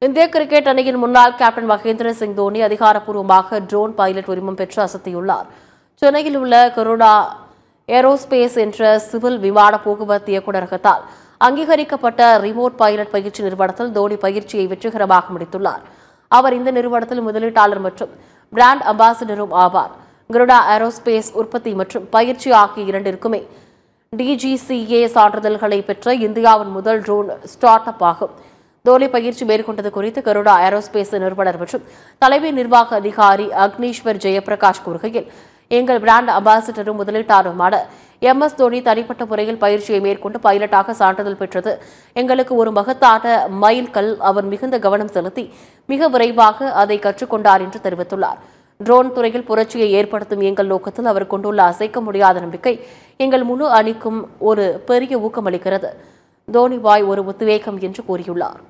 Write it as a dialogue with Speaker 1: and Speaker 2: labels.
Speaker 1: இந்திய கிரிக்கெட் அணியின் முன்னாள் கேப்டன் மகேந்திர சிங் தோனி அதிகாரப்பூர்வமாக ட்ரோன் பைலட் உரிமம் பெற்று அசத்தியுள்ளார். சென்னையில் உள்ள கருடா ஏரோஸ்பேஸ் என்ற சிவில் விமான போக்குவரத்து இயக்குநரகத்தால் அங்கீகரிக்கப்பட்ட ரிமோட் பைலட் பயிற்சி நிறுவனத்தில் தோனி பயிற்சியை வெற்றிகரமாக முடித்துள்ளார். அவர் இந்த நிறுவனத்தில் முதலீட்டாளர் மற்றும் பிராண்ட் அம்பாசிடரும் ஆவார். கருடா ஏரோஸ்பேஸ் உற்பத்தி மற்றும் பயிற்சி ஆகிய இரண்டிற்குமே DGCA சான்றிதழ்களை பெற்ற இந்தியாவின் முதல் ட்ரோன் ஸ்டார்ட் அப் ஆகும். தோனி பயிற்சி மேற்கொண்டது குறித்து கருடா ஏரோஸ்பேஸ் நிறுவனர் மற்றும் தலைமை நிர்வாக அதிகாரி அக்னீஸ்வர் ஜெயபிரகாஷ் கூறுகையில், எங்கள் பிராண்ட் அம்பாசிடரும் முதலீட்டாளருமான MS தோனி தனிப்பட்ட முறையில் பயிற்சியை மேற்கொண்டு பைலட்டாக சான்றிதழ் பெற்றது எங்களுக்கு ஒரு மகத்தான மைல்கல். அவர் மிகுந்த கவனம் செலுத்தி மிக விரைவாக அதை கற்றுக்கொண்டார் என்று தெரிவித்துள்ளார். ட்ரோன் துறையில் புரட்சியை ஏற்படுத்தும் எங்கள் நோக்கத்தில் அவர் கொண்டுள்ள அசைக்க முடியாத நம்பிக்கை எங்கள் முழு அணிக்கும் ஒரு பெரிய ஊக்கமளிக்கிறது. தோனி பாய் ஒரு உத்வேகம் என்று கூறியுள்ளார்.